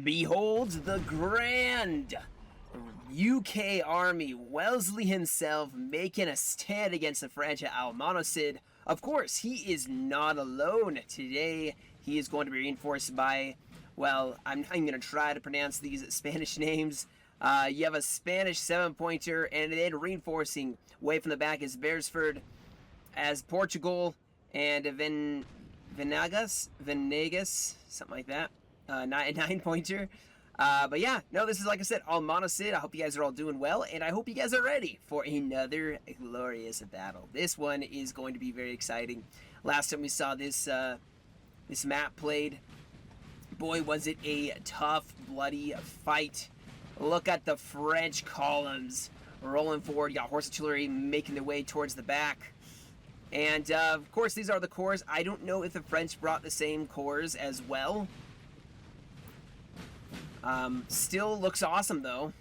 Behold the grand UK army, Wellesley himself making a stand against the French at Almonacid. Of course, he is not alone. Today, he is going to be reinforced by, well, I'm not even going to try to pronounce these Spanish names. You have a Spanish 7-pointer, and then reinforcing way from the back is Beresford as Portugal, and Venegas, something like that. 9-pointer. But yeah, no, this is, like I said, Almonacid. I hope you guys are all doing well, and I hope you guys are ready for another glorious battle. This one is going to be very exciting. Last time we saw this this map played, boy, was it a tough, bloody fight. Look at the French columns rolling forward. You got horse artillery making their way towards the back. And, of course, these are the corps. I don't know if the French brought the same corps as well. Still looks awesome, though.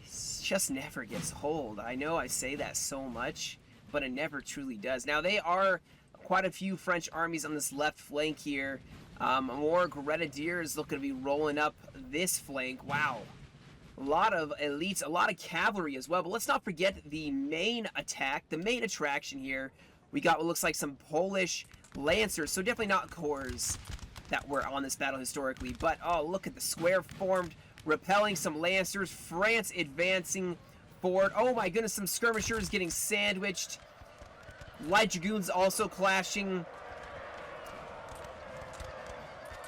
It just never gets old. I know I say that so much, but it never truly does. Now, they are quite a few French armies on this left flank here. More grenadiers looking to be rolling up this flank. Wow. A lot of elites, a lot of cavalry as well. But let's not forget the main attack, the main attraction here. We got what looks like some Polish lancers. So definitely not corps that were on this battle historically. But, oh, look at the square formed, repelling some lancers. France advancing forward. Oh my goodness, some skirmishers getting sandwiched. Light dragoons also clashing.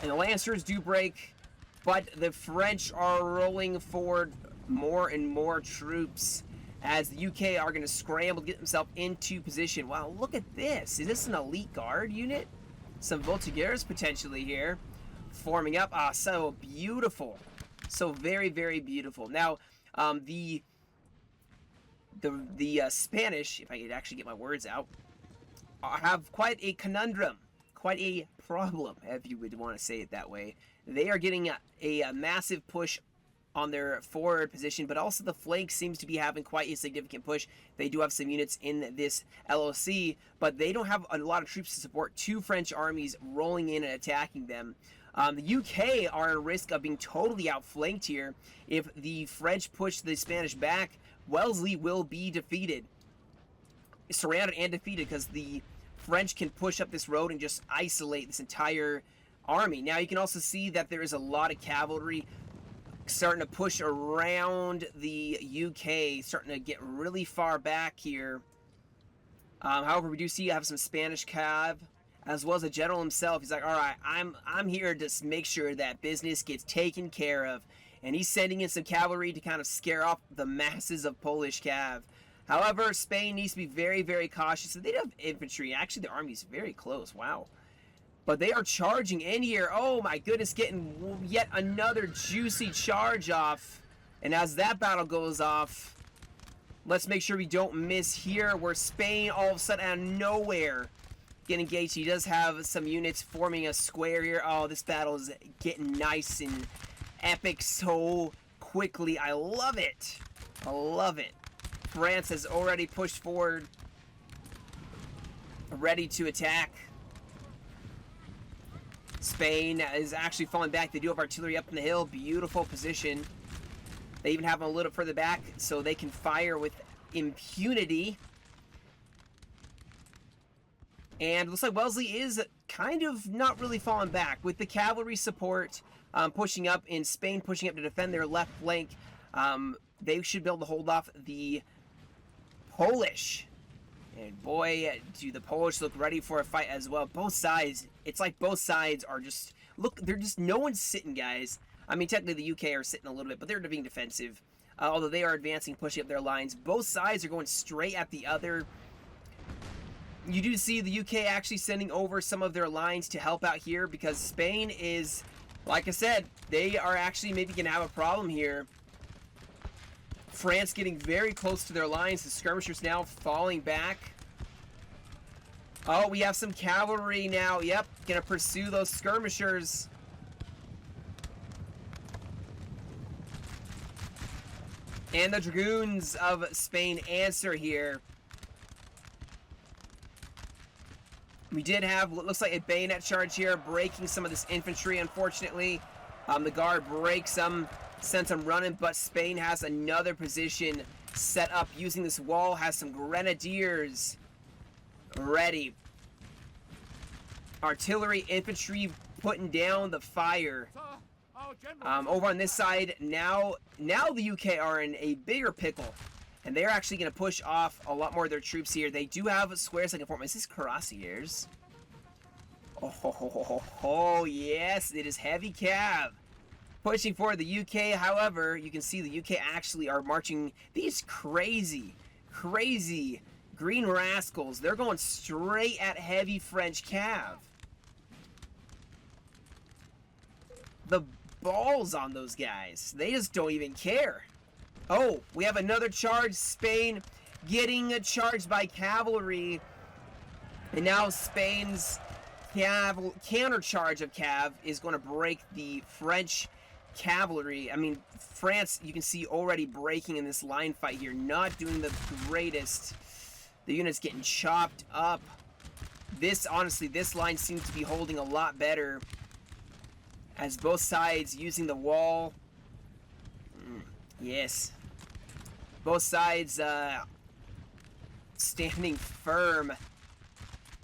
And the lancers do break. But the French are rolling forward more and more troops as the UK are going to scramble to get themselves into position. Wow, look at this. Is this an elite guard unit? Some Voltigeurs potentially here forming up. Ah, so beautiful. So very, very beautiful. Now, the Spanish, if I could actually get my words out, have quite a conundrum. Quite a problem, if you would want to say it that way. They are getting a massive push on their forward position, but also the flank seems to be having quite a significant push. They do have some units in this LOC, but they don't have a lot of troops to support two French armies rolling in and attacking them. The UK are at risk of being totally outflanked here. If the French push the Spanish back, Wellesley will be defeated. Surrounded and defeated because the French can push up this road and just isolate this entire army. Now you can also see that there is a lot of cavalry starting to push around the UK, starting to get really far back here. However, we do see you have some Spanish cav, as well as the general himself. He's like, all right, I'm here to make sure that business gets taken care of. And he's sending in some cavalry to kind of scare off the masses of Polish cav. However, Spain needs to be very, very cautious. They don't have infantry. Actually, the army's very close. Wow. But they are charging in here. Oh, my goodness, getting yet another juicy charge off. And as that battle goes off, let's make sure we don't miss here, where Spain all of a sudden out of nowhere get engaged. He does have some units forming a square here. Oh, this battle is getting nice and epic so quickly. I love it. I love it. France has already pushed forward, ready to attack. Spain is actually falling back. They do have artillery up in the hill. Beautiful position. They even have them a little further back so they can fire with impunity. And it looks like Wellesley is kind of not really falling back with the cavalry support pushing up, and Spain pushing up to defend their left flank. They should be able to hold off the Polish. And boy, do the Polish look ready for a fight as well. Both sides, it's like both sides are just, look, they're just, no one's sitting, guys. I mean, technically the UK are sitting a little bit, but they're being defensive. Although they are advancing, pushing up their lines. Both sides are going straight at the other. You do see the UK actually sending over some of their lines to help out here, because Spain is, like I said, they are actually maybe going to have a problem here. France getting very close to their lines. The skirmishers now falling back. Oh, we have some cavalry now. Yep, going to pursue those skirmishers. And the dragoons of Spain answer here. We did have what looks like a bayonet charge here, breaking some of this infantry, unfortunately. The guard breaks them, sends them running, but Spain has another position set up using this wall, has some grenadiers ready. Artillery, infantry putting down the fire. Over on this side, now the UK are in a bigger pickle. And they're actually going to push off a lot more of their troops here. They do have squares that can form. Is this cuirassiers? Oh, yes, it is heavy cav. Pushing forward the UK. However, you can see the UK actually are marching these crazy green rascals. They're going straight at heavy French cav. The balls on those guys. They just don't even care. Oh, we have another charge. Spain getting charged by cavalry. And now Spain's counter charge of cav is going to break the French cavalry. I mean, France, you can see already breaking in this line fight here. Not doing the greatest. The unit's getting chopped up. Honestly, this line seems to be holding a lot better. As both sides using the wall. Yes. Both sides standing firm.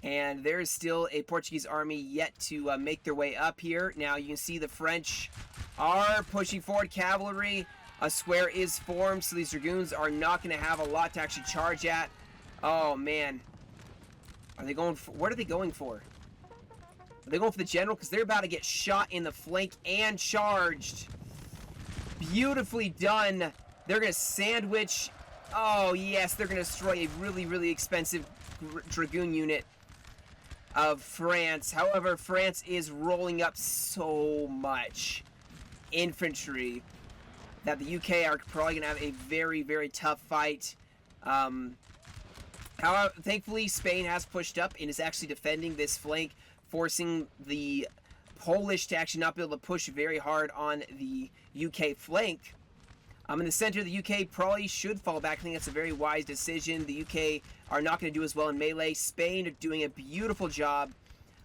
And there is still a Portuguese army yet to make their way up here. Now you can see the French are pushing forward cavalry. A square is formed, so these dragoons are not going to have a lot to actually charge at. Oh, man. Are they going for... What are they going for? Are they going for the general? Because they're about to get shot in the flank and charged. Beautifully done. They're going to sandwich. Oh, yes. They're going to destroy a really expensive dragoon unit of France. However, France is rolling up so much infantry that the UK are probably going to have a very tough fight. However, thankfully, Spain has pushed up and is actually defending this flank, forcing the Polish to actually not be able to push very hard on the UK flank. In the center, the UK probably should fall back. I think that's a very wise decision. The UK are not going to do as well in melee. Spain are doing a beautiful job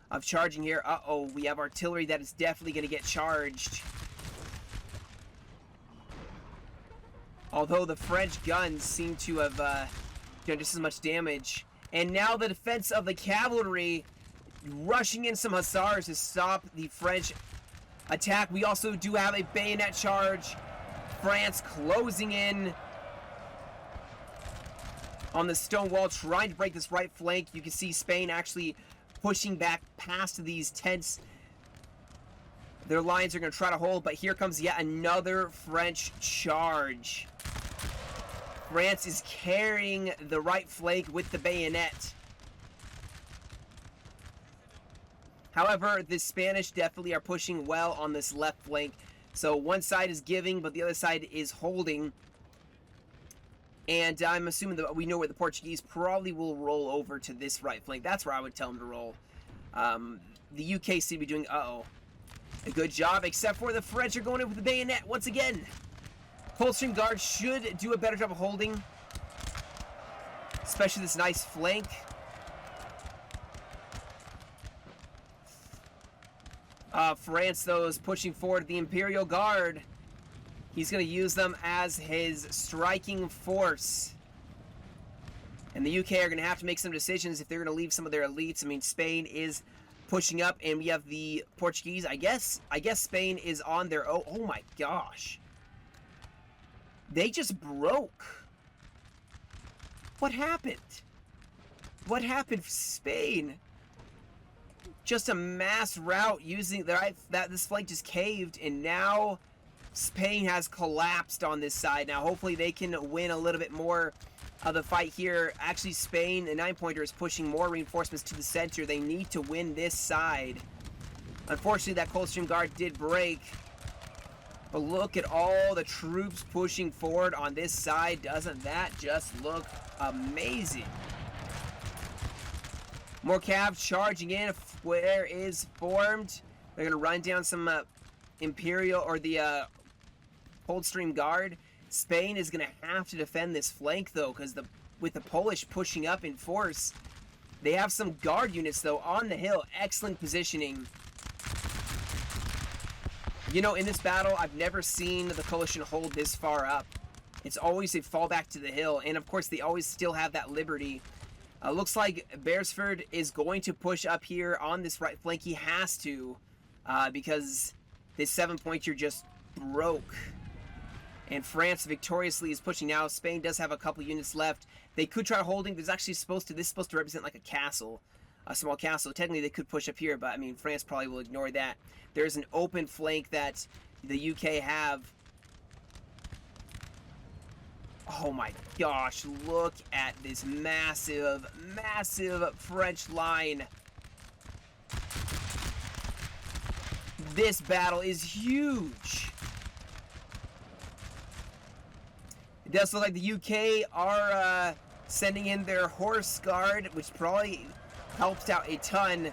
of charging here. Uh-oh, we have artillery that is definitely going to get charged. Although the French guns seem to have done just as much damage. And now the defense of the cavalry rushing in some hussars to stop the French attack. We also do have a bayonet charge. France closing in on the stone wall, trying to break this right flank. You can see Spain actually pushing back past these tents. Their lines are going to try to hold, but here comes yet another French charge. France is carrying the right flank with the bayonet. However, the Spanish definitely are pushing well on this left flank. So one side is giving, but the other side is holding. And I'm assuming that we know where the Portuguese probably will roll over to this right flank. That's where I would tell them to roll. The UK seem to be doing, a good job, except for the French are going in with the bayonet once again. Coldstream Guard should do a better job of holding, especially this nice flank. France, though, is pushing forward the Imperial Guard. He's going to use them as his striking force. And the UK are going to have to make some decisions if they're going to leave some of their elites. I mean, Spain is pushing up, and we have the Portuguese. I guess Spain is on their own. Oh my gosh. They just broke. What happened? What happened for Spain? Just a mass rout using this flank just caved, and now Spain has collapsed on this side. Now hopefully they can win a little bit more of the fight here. Actually, Spain, the 9-pointer, is pushing more reinforcements to the center. They need to win this side. Unfortunately, that Coldstream Guard did break. But look at all the troops pushing forward on this side. Doesn't that just look amazing? More cav charging in. A square is formed. They're going to run down some Imperial or the Coldstream Guard. Spain is going to have to defend this flank, though, because with the Polish pushing up in force, They have some guard units, though, on the hill. Excellent positioning. You know, in this battle, I've never seen the coalition hold this far up. It's always a fall back to the hill, and of course, they always still have that liberty. Looks like Beresford is going to push up here on this right flank. He has to, because this 7-pointer just broke. And France victoriously is pushing now. Spain does have a couple units left. They could try holding. This is supposed to represent like a castle, a small castle. Technically, they could push up here, but I mean, France probably will ignore that. There's an open flank that the UK have. Oh my gosh, look at this massive, massive French line. This battle is huge. It does look like the UK are sending in their horse guard, which probably helped out a ton.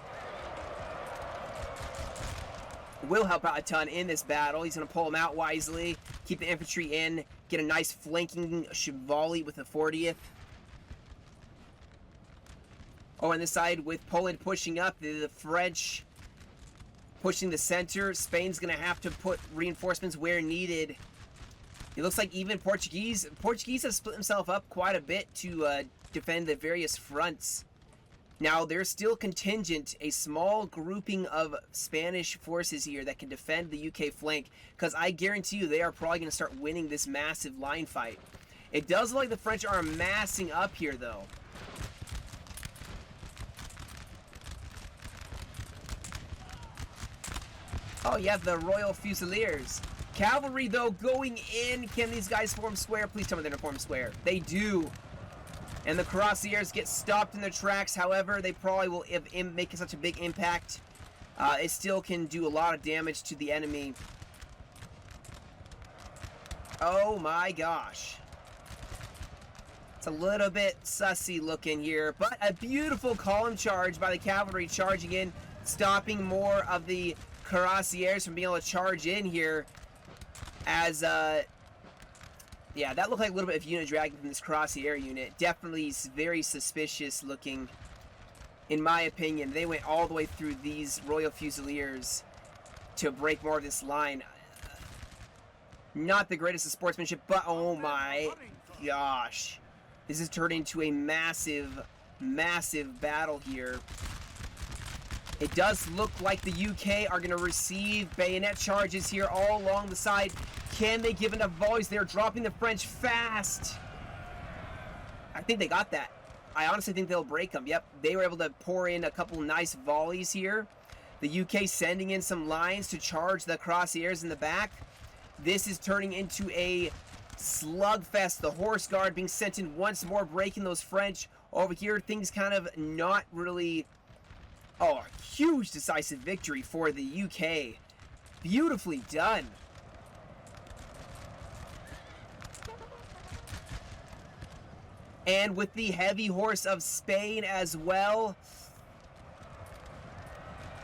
Will help out a ton in this battle. He's going to pull them out wisely, keep the infantry in, get a nice flanking chevalier with the 40th. Oh, on this side with Poland pushing up, the French pushing the center. Spain's going to have to put reinforcements where needed. It looks like even Portuguese have split themselves up quite a bit to defend the various fronts. Now, there's still contingent, a small grouping of Spanish forces here that can defend the UK flank, because I guarantee you they are probably going to start winning this massive line fight. It does look like the French are massing up here, though. Oh, yeah, the Royal Fusiliers. Cavalry, though, going in. Can these guys form square? Please tell me they're going to form square. They do. And the Cuirassiers get stopped in their tracks. However, they probably will make such a big impact. It still can do a lot of damage to the enemy. Oh my gosh. It's a little bit sussy looking here. But a beautiful column charge by the cavalry charging in. Stopping more of the Cuirassiers from being able to charge in here. As, yeah, that looked like a little bit of unit dragging from this Cuirassier unit. Definitely very suspicious looking, in my opinion. They went all the way through these Royal Fusiliers to break more of this line. Not the greatest of sportsmanship, but oh my gosh. This is turning into a massive, massive battle here. It does look like the UK are going to receive bayonet charges here all along the side. Can they give enough volleys? They're dropping the French fast. I think they got that. I honestly think they'll break them. Yep, they were able to pour in a couple nice volleys here. The UK sending in some lines to charge the Cuirassiers in the back. This is turning into a slugfest. The Horse Guard being sent in once more, breaking those French. Over here, things kind of not really... Oh, a huge decisive victory for the UK. Beautifully done. And with the heavy horse of Spain as well.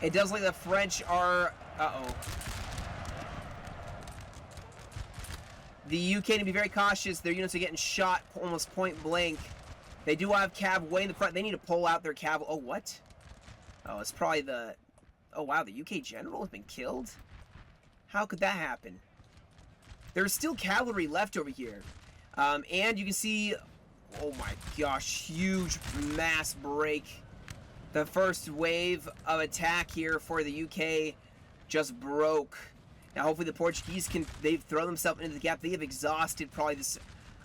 It does look like the French are... Uh-oh. The UK need to be very cautious. Their units are getting shot almost point blank. They do have cav way in the front. They need to pull out their cav... Oh, what? Oh, it's probably the... Oh, wow, the UK general has been killed? How could that happen? There's still cavalry left over here. And you can see... Oh my gosh, huge mass break. The first wave of attack here for the UK just broke. Now hopefully the Portuguese can... They've thrown themselves into the gap. They have exhausted probably this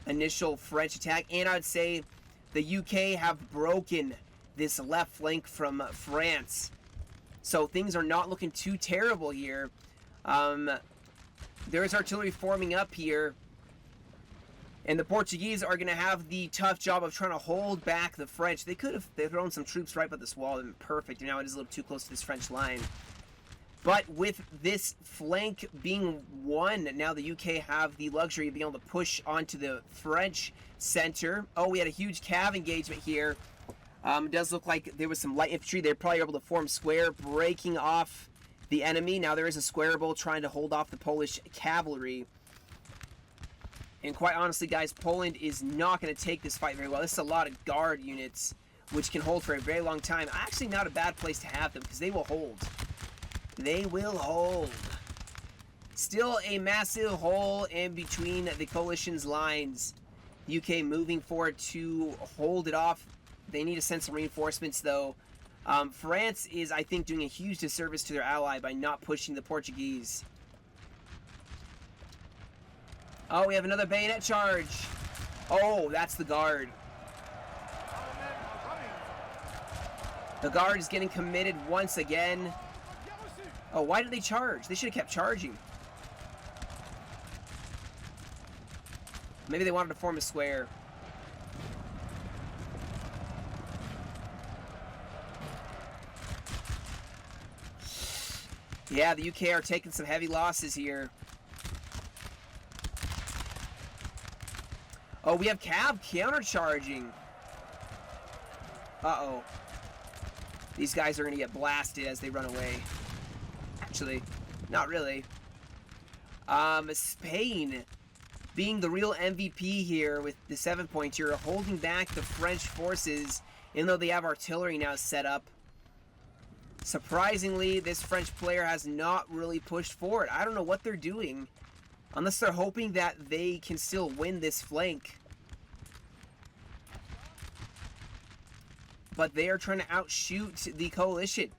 initial French attack. And I would say the UK have broken this left flank from France. So things are not looking too terrible here. There's artillery forming up here. And the Portuguese are going to have the tough job of trying to hold back the French. They could have thrown some troops right by this wall. They've been perfect. And now it is a little too close to this French line. But with this flank being won, now the UK have the luxury of being able to push onto the French center. Oh, we had a huge cav engagement here. It does look like there was some light infantry. They're probably able to form square, breaking off the enemy. Now there is a square bowl trying to hold off the Polish cavalry. And quite honestly, guys, Poland is not going to take this fight very well. This is a lot of guard units which can hold for a very long time. Actually, not a bad place to have them because they will hold. They will hold. Still a massive hole in between the coalition's lines. The UK moving forward to hold it off. They need to send some reinforcements, though. France is, I think, doing a huge disservice to their ally by not pushing the Portuguese. Oh, we have another bayonet charge. Oh, that's the guard. The guard is getting committed once again. Oh, why did they charge? They should have kept charging. Maybe they wanted to form a square. Yeah, the UK are taking some heavy losses here. Oh, we have Cav countercharging. Uh-oh. These guys are going to get blasted as they run away. Actually, not really. Spain being the real MVP here with the 7-pointer, holding back the French forces, even though they have artillery now set up. Surprisingly, this French player has not really pushed forward. I don't know what they're doing, unless they're hoping that they can still win this flank. But they are trying to outshoot the coalition.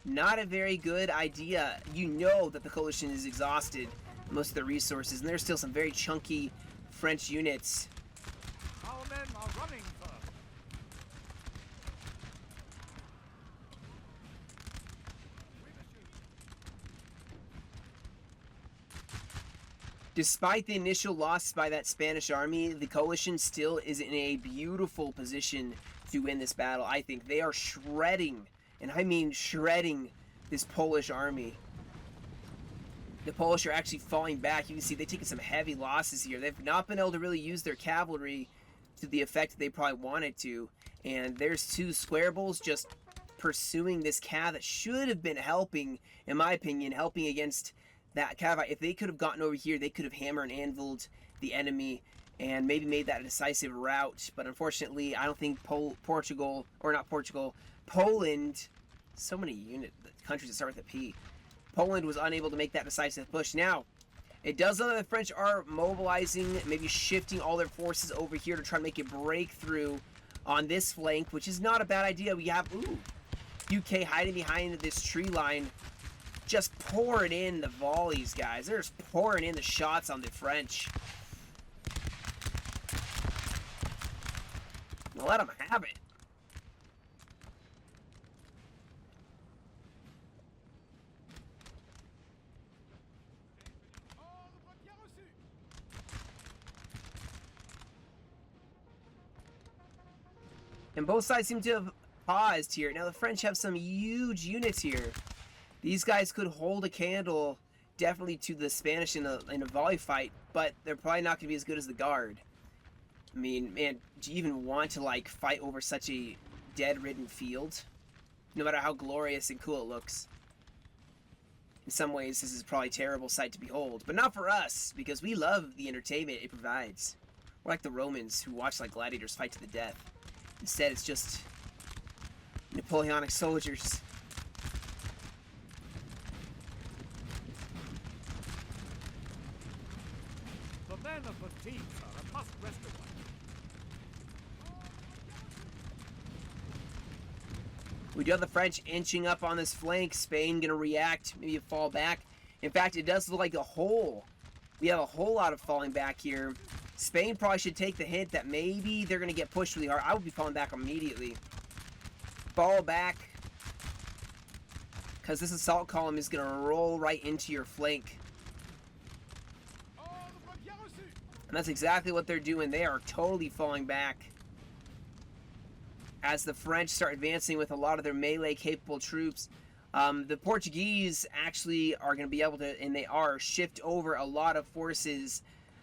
Not a very good idea. You know that the coalition is exhausted most of their resources, and there's still some very chunky French units. Our men are running for. Despite the initial loss by that Spanish army, the coalition still is in a beautiful position to win this battle. I think they are shredding, and I mean shredding, this Polish army. The Polish are actually falling back. You can see they've taken some heavy losses here. They've not been able to really use their cavalry to the effect they probably wanted to. And there's two square bulls just pursuing this cav that should have been helping, in my opinion, helping against that cav. If they could have gotten over here, they could have hammered and anviled the enemy and maybe made that a decisive rout. But unfortunately, I don't think Poland, so many countries that start with a P. Poland was unable to make that decisive push. Now, it does look like the French are mobilizing, maybe shifting all their forces over here to try to make a breakthrough on this flank, which is not a bad idea. We have, UK hiding behind this tree line, just pouring in the volleys, guys. They're just pouring in the shots on the French. Now let them have it. And both sides seem to have paused here. Now the French have some huge units here. These guys could hold a candle definitely to the Spanish in a volley fight, but they're probably not going to be as good as the Guard. I mean, man, do you even want to, like, fight over such a dead-ridden field? No matter how glorious and cool it looks. In some ways, this is probably a terrible sight to behold. But not for us, because we love the entertainment it provides. We're like the Romans who watch like gladiators fight to the death. Instead, it's just Napoleonic soldiers. The men of fatigued, sir, and must rest a while. We do have the French inching up on this flank. Spain gonna react, maybe fall back. In fact, it does look like a hole. We have a whole lot of falling back here. Spain probably should take the hint that maybe they're gonna get pushed really hard. I would be falling back immediately. Fall back, because this assault column is gonna roll right into your flank. And that's exactly what they're doing. They are totally falling back as the French start advancing with a lot of their melee-capable troops. The Portuguese actually are going to be able to, and they are, shift over a lot of forces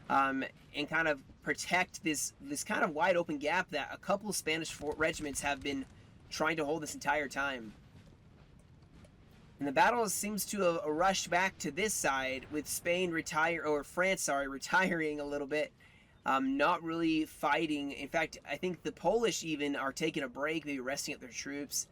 and kind of protect this kind of wide-open gap that a couple of Spanish regiments have been trying to hold this entire time. And the battle seems to have rushed back to this side with Spain retiring a little bit. Not really fighting. In fact, I think the Polish even are taking a break, maybe resting up their troops.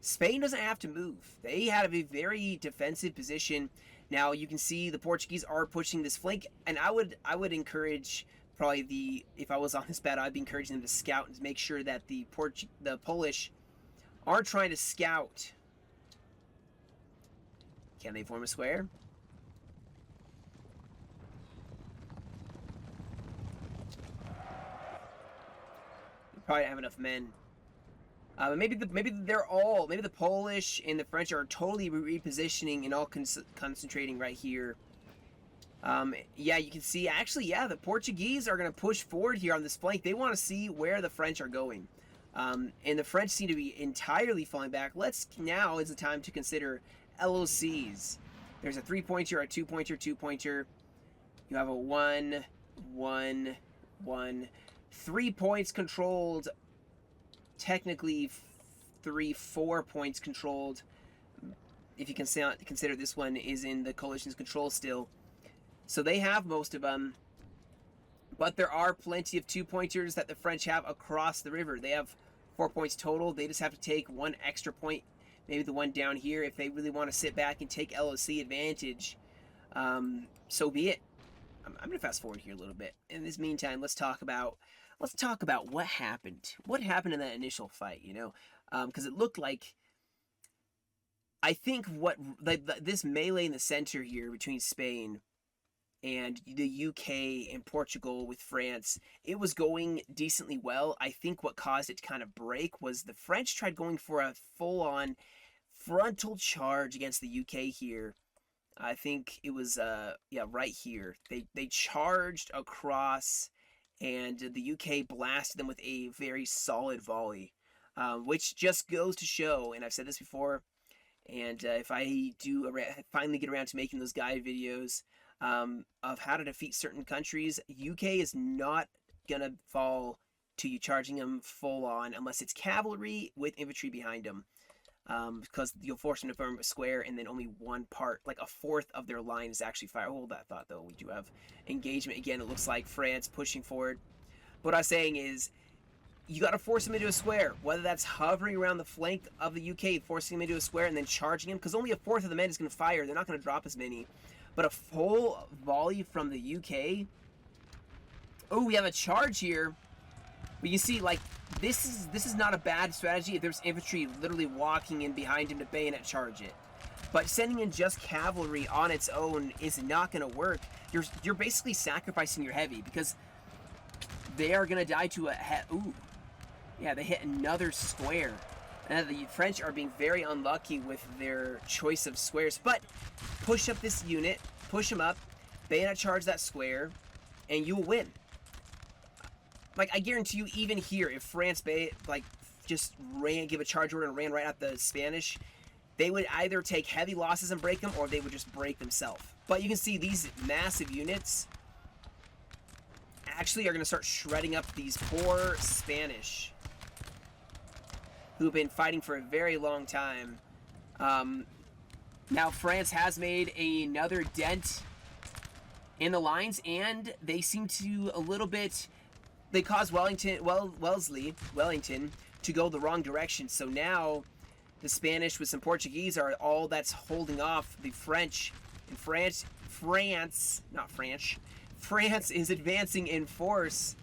Spain doesn't have to move. They have a very defensive position. Now you can see the Portuguese are pushing this flank, and I would encourage probably if I was on this battle, I'd be encouraging them to scout and make sure that the Polish are trying to scout. Can they form a square? They probably don't have enough men. Maybe the Polish and the French are totally repositioning and all concentrating right here. Yeah, you can see, actually, yeah, the Portuguese are going to push forward here on this flank. They want to see where the French are going. And the French seem to be entirely falling back. Now is the time to consider LOCs. There's a 3-pointer, a 2-pointer, 2-pointer. You have a 1, 1, 1. 3 points controlled. Technically 4 points controlled. If you can consider this one is in the coalition's control still. So they have most of them. But there are plenty of 2-pointers that the French have across the river. They have 4 points total. They just have to take 1 extra point. Maybe the one down here if they really want to sit back and take LOC advantage. So be it. I'm going to fast forward here a little bit. In this meantime, let's talk about what happened. What happened in that initial fight, you know? Because it looked like, I think this melee in the center here between Spain and the UK and Portugal with France, it was going decently well. I think what caused it to kind of break was the French tried going for a full-on frontal charge against the UK here. I think it was, yeah, right here. They charged across, and the UK blasted them with a very solid volley, which just goes to show, and I've said this before, and if I do finally get around to making those guide videos of how to defeat certain countries, UK is not gonna fall to you charging them full on unless it's cavalry with infantry behind them, because you'll force them to form a square, and then only one part, like a fourth of their line, is actually fire. Hold that thought though. We do have engagement again. It looks like France pushing forward. What I'm saying is, you got to force them into a square, whether that's hovering around the flank of the UK, forcing them into a square, and then charging them, because only a fourth of the men is going to fire. They're not going to drop as many. But a full volley from the UK. Oh, we have a charge here. But you see, like, this is not a bad strategy if there's infantry literally walking in behind him to bayonet charge it. But sending in just cavalry on its own is not going to work. You're basically sacrificing your heavy, because they are going to die to a ooh. Yeah, they hit another square. And the French are being very unlucky with their choice of squares. But push up this unit, push them up, bayonet charge that square, and you will win. Like, I guarantee you, even here, if France just give a charge order and ran right at the Spanish, they would either take heavy losses and break them, or they would just break themselves. But you can see these massive units actually are going to start shredding up these poor Spanish, who've been fighting for a very long time. Now France has made another dent in the lines, and they seem to they caused Wellington to go the wrong direction. So now the Spanish with some Portuguese are all that's holding off the French. And France is advancing in force.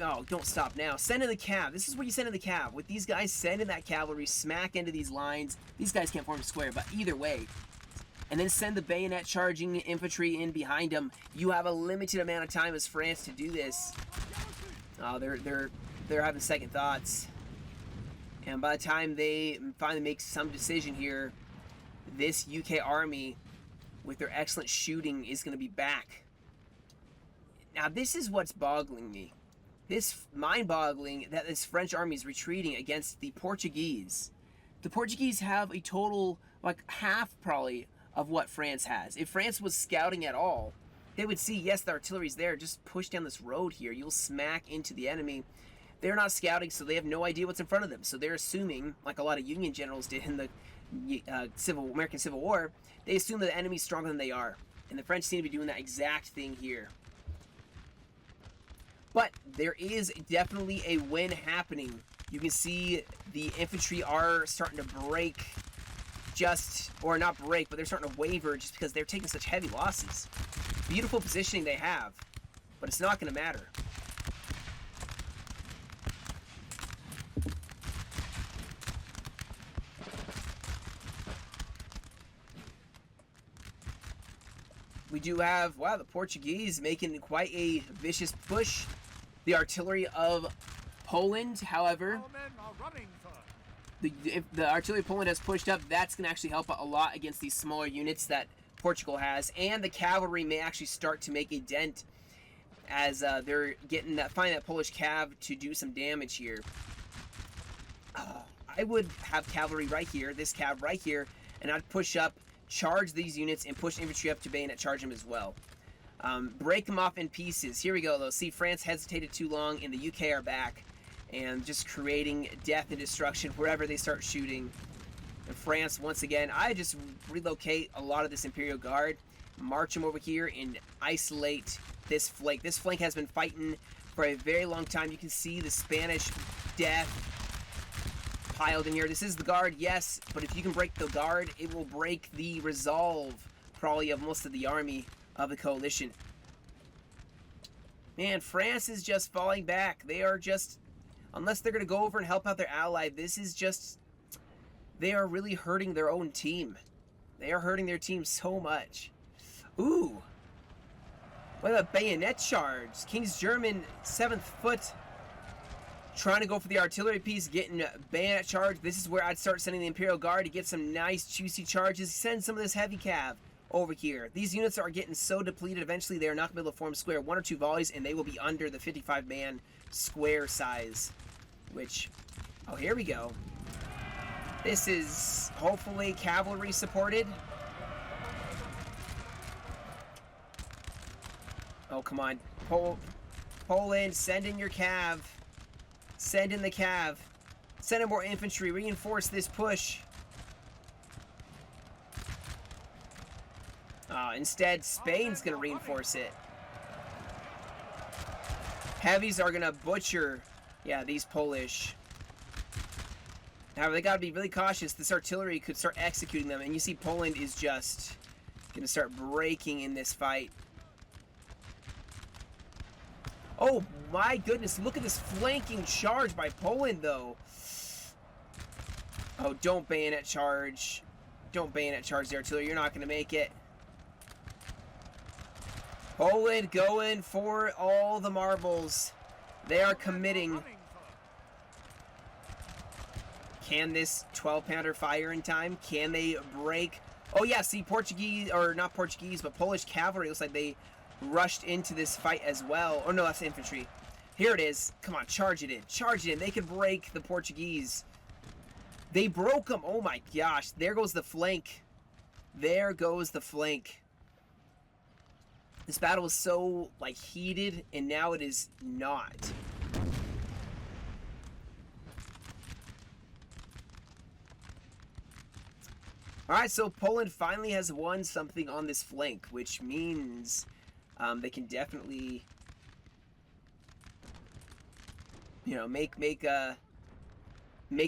Oh, don't stop now. Send in the cav. This is where you send in the cav. With these guys, send in that cavalry, smack into these lines. These guys can't form a square, but either way. And then send the bayonet charging infantry in behind them. You have a limited amount of time as France to do this. Oh, they're having second thoughts. And by the time they finally make some decision here, this UK army, with their excellent shooting, is going to be back. Now, this is what's boggling me. This mind-boggling that this French army is retreating against the Portuguese. The Portuguese have a total, like, half, probably, of what France has. If France was scouting at all, they would see, yes, the artillery's there. Just push down this road here. You'll smack into the enemy. They're not scouting, so they have no idea what's in front of them. So they're assuming, like a lot of Union generals did in the American Civil War, they assume that the enemy's stronger than they are. And the French seem to be doing that exact thing here. But there is definitely a win happening. You can see the infantry are starting to break or not break, but they're starting to waver just because they're taking such heavy losses. Beautiful positioning they have, but it's not going to matter. We do have, wow, the Portuguese making quite a vicious push. The artillery of Poland, however, Our men are running, sir. if the artillery of Poland has pushed up, that's going to actually help out a lot against these smaller units that Portugal has. And the cavalry may actually start to make a dent as they're finding that Polish cav to do some damage here. I would have cavalry right here, this cav right here, and I'd push up, charge these units, and push infantry up to bayonet charge them as well. Break them off in pieces. Here we go, though. See, France hesitated too long, and the UK are back, and just creating death and destruction wherever they start shooting. And France, once again, I just relocate a lot of this Imperial Guard, march them over here, and isolate this flank. This flank has been fighting for a very long time. You can see the Spanish death piled in here. This is the Guard, yes, but if you can break the Guard, it will break the resolve, probably, of most of the army of the coalition. Man, France is just falling back. They are just, unless they're going to go over and help out their ally, this is just, they are really hurting their own team. They are hurting their team so much. Ooh. What about bayonet charge? King's German 7th Foot trying to go for the artillery piece, getting bayonet charge. This is where I'd start sending the Imperial Guard to get some nice juicy charges. Send some of this heavy cav over here. These units are getting so depleted, eventually they are not going to be able to form square. 1 or 2 volleys and they will be under the 55-man square size. Which, oh, here we go. This is hopefully cavalry supported. Oh, come on. Poland, send in your cav. Send in the cav. Send in more infantry. Reinforce this push. Instead, Spain's going to reinforce it. Heavies are going to butcher, yeah, these Polish. However, they got to be really cautious. This artillery could start executing them. And you see Poland is just going to start breaking in this fight. Oh my goodness, look at this flanking charge by Poland, though. Oh, don't bayonet charge. Don't bayonet charge the artillery. You're not going to make it. Poland going for all the marbles. They are committing. Can this 12-pounder fire in time? Can they break? Oh yeah, see, Portuguese, or not Portuguese, but Polish cavalry, looks like they rushed into this fight as well. Oh no, that's infantry. Here it is. Come on, charge it in. Charge it in. They could break the Portuguese. They broke them. Oh my gosh. There goes the flank. There goes the flank. This battle was so, like, heated, and now it is not. Alright, so Poland finally has won something on this flank, which means they can definitely, you know, make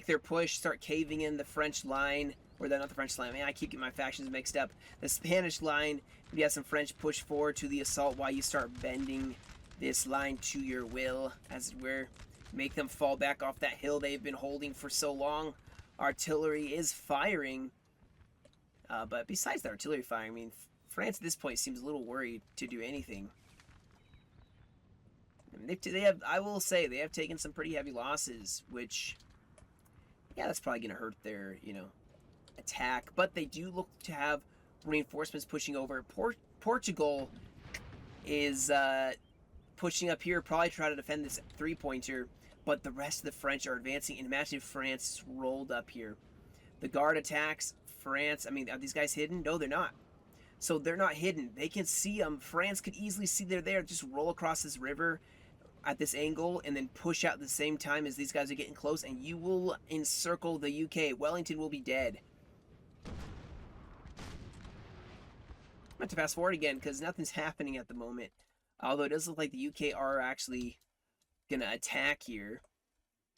their push, start caving in the French line, or not the French line, man, I keep getting my factions mixed up. The Spanish line, you have some French push forward to the assault while you start bending this line to your will, as it were. Make them fall back off that hill they've been holding for so long. Artillery is firing. But besides the artillery firing, I mean, France at this point seems a little worried to do anything. I mean, they have, I will say, they have taken some pretty heavy losses, which, yeah, that's probably going to hurt their, you know, attack. But they do look to have reinforcements pushing over. Portugal is pushing up here, probably try to defend this 3-pointer, but the rest of the French are advancing. And imagine if France rolled up here. The Guard attacks. France, I mean, are these guys hidden? No, they're not. So they're not hidden. They can see them. France could easily see they're there. Just roll across this river at this angle and then push out at the same time as these guys are getting close, and you will encircle the UK. Wellington will be dead. I'm going to fast forward again because nothing's happening at the moment. Although it does look like the UK are actually gonna attack here.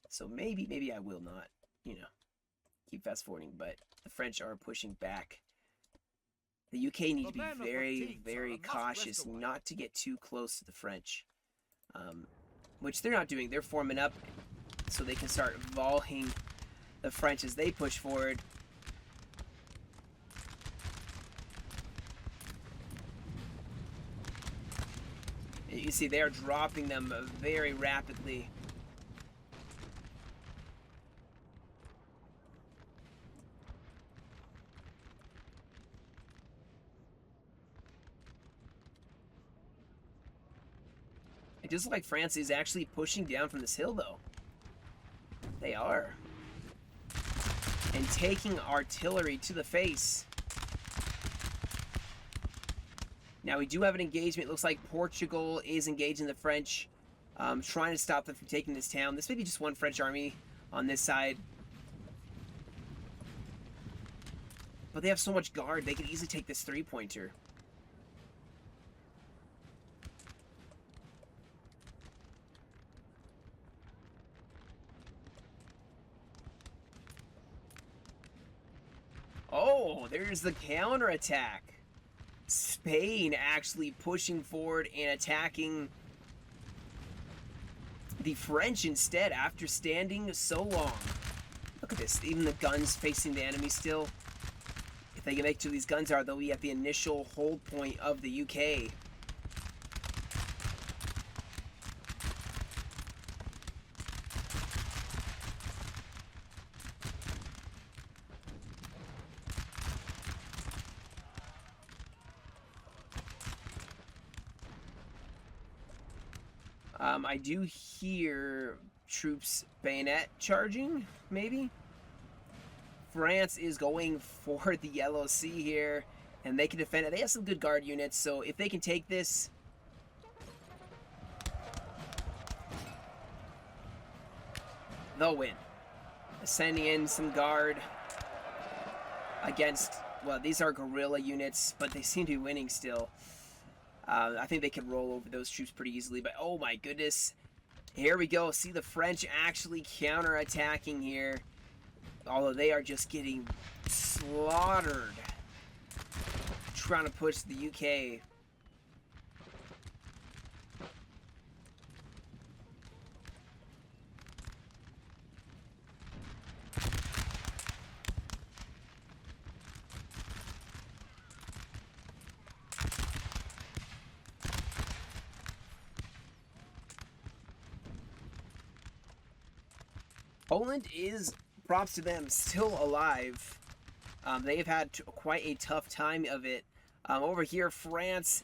So maybe I will not, you know, keep fast forwarding, but the French are pushing back. The UK need to be very cautious not to get too close to the French, which they're not doing. They're forming up so they can start volleying the French as they push forward. You see, they are dropping them very rapidly. It does look like France is actually pushing down from this hill, though. They are. And taking artillery to the face. Now, we do have an engagement. It looks like Portugal is engaging the French, trying to stop them from taking this town. This may be just one French army on this side. But they have so much guard, they could easily take this three-pointer. Oh, there's the counterattack. Spain actually pushing forward and attacking the French instead after standing so long. Look at this, even the guns facing the enemy still. If they can make sure these guns are, they'll be at the initial hold point of the UK. I do hear troops bayonet charging, maybe? France is going for the Yellow Sea here, and they can defend it. They have some good guard units, so if they can take this... they'll win. Sending in some guard against... well, these are guerrilla units, but they seem to be winning still. I think they can roll over those troops pretty easily, but oh my goodness. Here we go. See the French actually counter-attacking here. Although they are just getting slaughtered. Trying to push the UK. Poland is, props to them, still alive. They've had quite a tough time of it. Over here, France,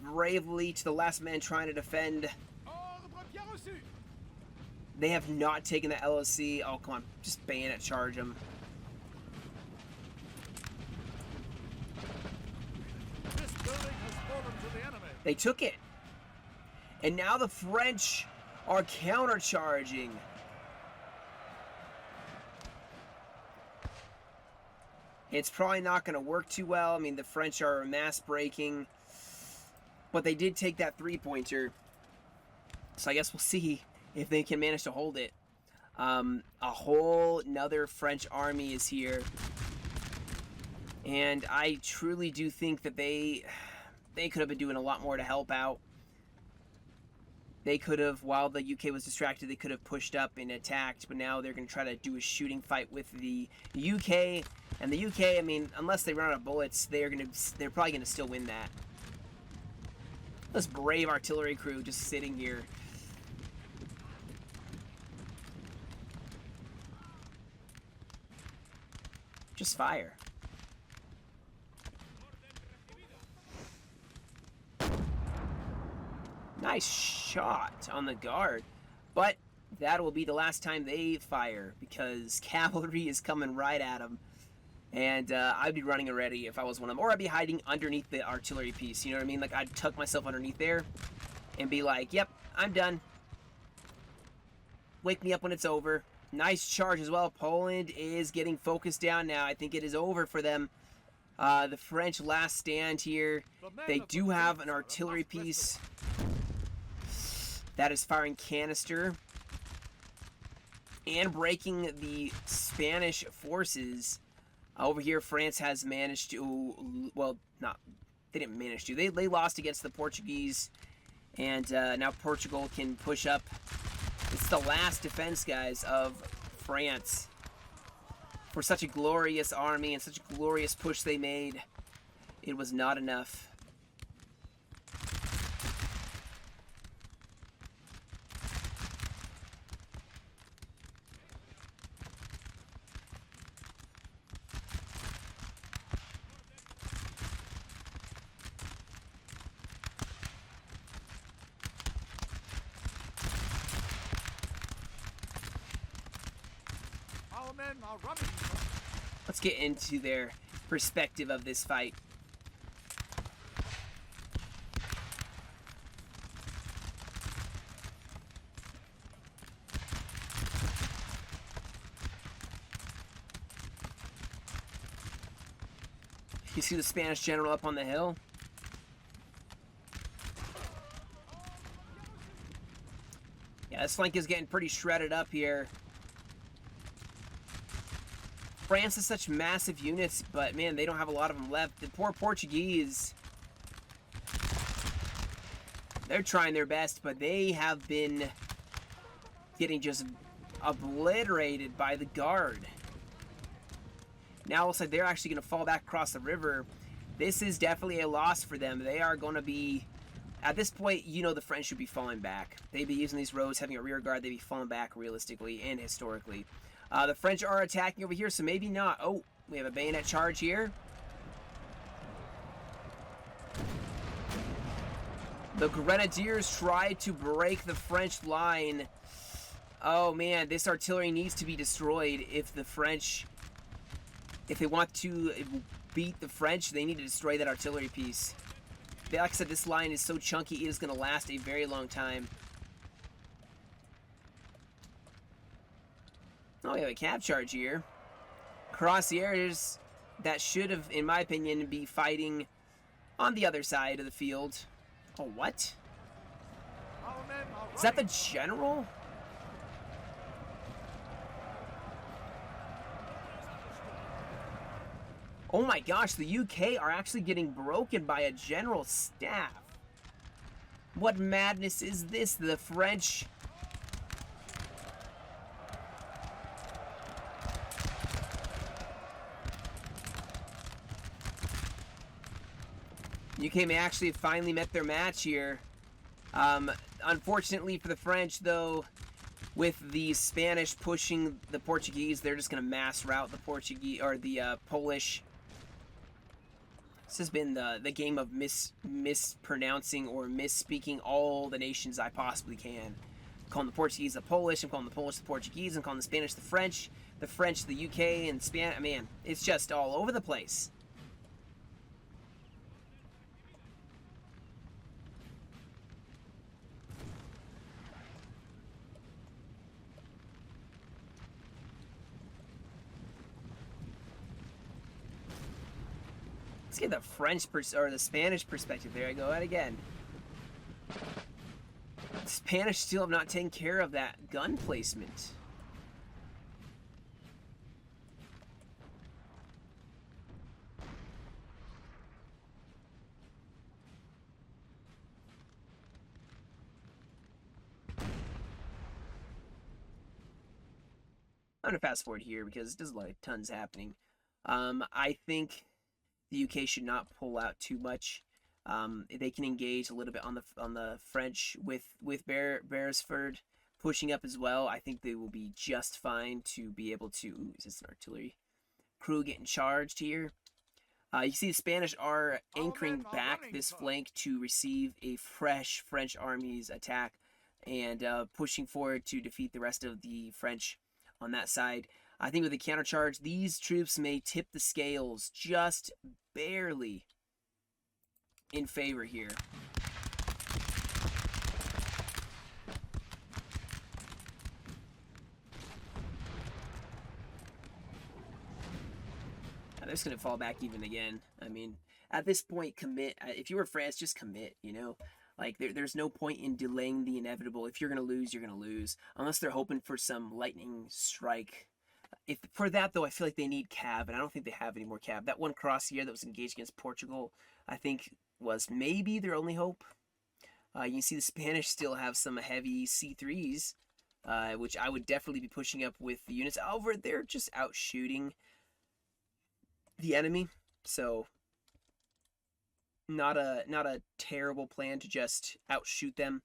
bravely to the last man trying to defend. They have not taken the LOC. Oh, come on. Just bayonet charge them. This building has fallen to the enemy. They took it. And now the French are countercharging. It's probably not going to work too well. I mean, the French are mass breaking. But they did take that three-pointer. So I guess we'll see if they can manage to hold it. A whole another French army is here. And I truly do think that they could have been doing a lot more to help out. They could have, while the UK was distracted, they could have pushed up and attacked. But now they're going to try to do a shooting fight with the UK. And the UK, I mean, unless they run out of bullets, they're probably going to still win that. This brave artillery crew just sitting here. Just fire. Nice shot on the guard. But that will be the last time they fire, because cavalry is coming right at them. And I'd be running already if I was one of them. Or I'd be hiding underneath the artillery piece. You know what I mean? Like, I'd tuck myself underneath there and be like, yep, I'm done. Wake me up when it's over. Nice charge as well. Poland is getting focused down now. I think it is over for them. The French last stand here. They do have an artillery piece. that is firing canister and breaking the Spanish forces. Over here, France has managed to, well, they didn't manage to. They lost against the Portuguese, and now Portugal can push up. It's the last defense, guys, of France. For such a glorious army and such a glorious push they made, it was not enough. Our men are running. Let's get into their perspective of this fight. You see the Spanish general up on the hill? Yeah, this flank is getting pretty shredded up here. France has such massive units, but man, they don't have a lot of them left. The poor Portuguese, they're trying their best, but they have been getting just obliterated by the Guard. Now it looks like they're actually going to fall back across the river. This is definitely a loss for them. They are going to be, at this point, you know the French should be falling back. They'd be using these roads, having a rear guard, they'd be falling back realistically and historically. The French are attacking over here, so maybe not. Oh, we have a bayonet charge here. The Grenadiers tried to break the French line. Oh man, this artillery needs to be destroyed if the French, if they want to beat the French, they need to destroy that artillery piece. Like I said, this line is so chunky, it is going to last a very long time. Oh, we have a cap charge here. Cuirassiers that should have, in my opinion, be fighting on the other side of the field. Oh, what? Our men are Is that the running. general? Oh my gosh, the UK are actually getting broken by a general staff. What madness is this? The French... UK may actually have finally met their match here. Unfortunately for the French, though, with the Spanish pushing the Portuguese, they're just going to mass rout the Portuguese or the Polish. This has been the game of mispronouncing or misspeaking all the nations I possibly can. I'm calling the Portuguese the Polish. I'm calling the Polish the Portuguese. I'm calling the Spanish the French the UK, and man, it's just all over the place. Let's get the French or the Spanish perspective there. I go out again. The Spanish still have not taken care of that gun placement. I'm gonna fast forward here because there's like tons happening. I think the UK should not pull out too much. They can engage a little bit on the French with Beresford pushing up as well. I think they will be just fine to be able to. Ooh, is this an artillery crew getting charged here? You see the Spanish are anchoring back this flank to receive a fresh French army's attack and pushing forward to defeat the rest of the French on that side. I think with the countercharge, these troops may tip the scales just barely in favor here. Now, they're just going to fall back even again. I mean, at this point, commit. If you were France, just commit, you know? Like, there's no point in delaying the inevitable. If you're going to lose, you're going to lose. Unless they're hoping for some lightning strike. If for that, though, I feel like they need cav, and I don't think they have any more cav. That one cross here that was engaged against Portugal, I think, was maybe their only hope. You can see the Spanish still have some heavy C3s, which I would definitely be pushing up with the units. Over, they're just out shooting the enemy, so not a terrible plan to just outshoot them,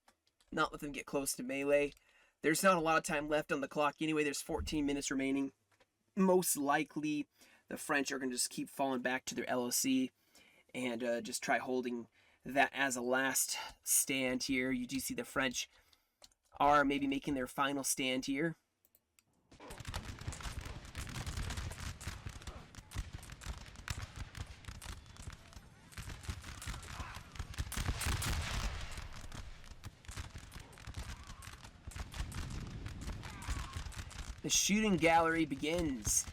not let them get close to melee. There's not a lot of time left on the clock anyway. There's 14 minutes remaining. Most likely, the French are going to just keep falling back to their LOC and just try holding that as a last stand here. You do see the French are maybe making their final stand here. The shooting gallery begins.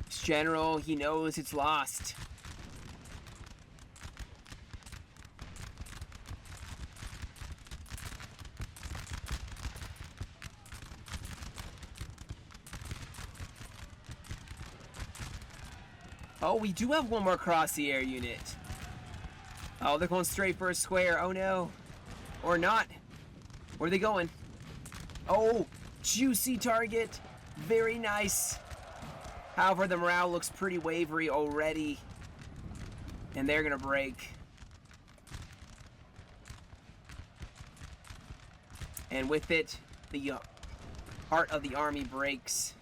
This general, he knows it's lost. Oh, we do have one more cross the air unit. Oh, they're going straight for a square. Oh no. Or not. Where are they going? Oh, juicy target. Very nice. However, the morale looks pretty wavery already. And they're going to break. And with it, the heart of the army breaks.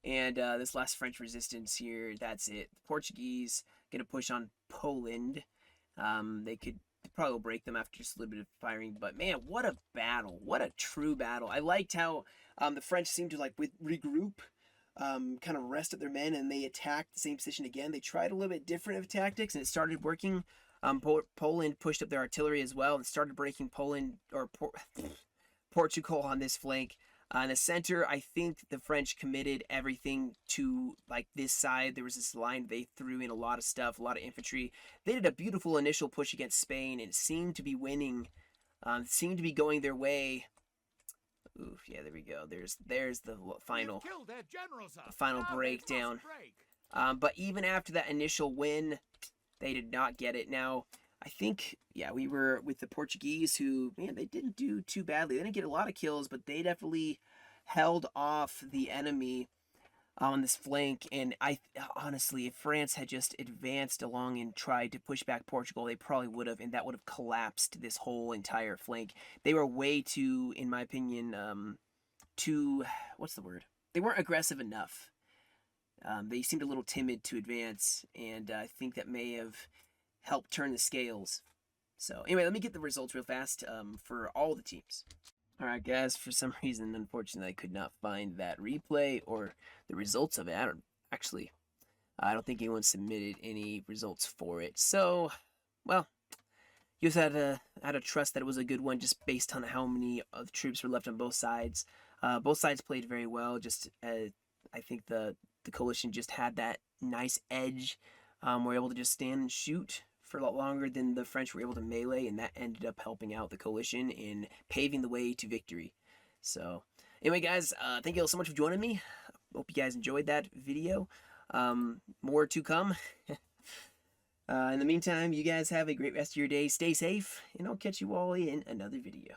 And this last French resistance here, that's it. The Portuguese going to push on Poland. They could probably break them after just a little bit of firing. But man, what a battle. What a true battle. I liked how the French seemed to like regroup, kind of rest up their men, and they attacked the same position again. They tried a little bit different of tactics, and it started working. Poland pushed up their artillery as well and started breaking Portugal on this flank. In the center, I think the French committed everything to like this side. There was this line they threw in a lot of stuff, a lot of infantry. They did a beautiful initial push against Spain, and it seemed to be winning. Seemed to be going their way. Oof, yeah, there we go. There's the final breakdown. But even after that initial win, they did not get it. Now, I think, yeah, we were with the Portuguese who, man, they didn't do too badly. They didn't get a lot of kills, but they definitely held off the enemy on this flank. And I honestly, if France had just advanced along and tried to push back Portugal, they probably would have, and that would have collapsed this whole entire flank. They were way too, in my opinion, what's the word? They weren't aggressive enough. They seemed a little timid to advance, and I think that may have help turn the scales. So anyway, let me get the results real fast for all the teams. Alright guys, for some reason, unfortunately, I could not find that replay or the results of it. I don't think anyone submitted any results for it. So, well, you just had to trust that it was a good one just based on how many of the troops were left on both sides. Both sides played very well. Just I think the coalition just had that nice edge. Were able to just stand and shoot for a lot longer than the French were able to melee, and that ended up helping out the coalition in paving the way to victory. So anyway guys, thank you all so much for joining me. Hope you guys enjoyed that video. More to come. In the meantime, you guys have a great rest of your day. Stay safe, and I'll catch you all in another video.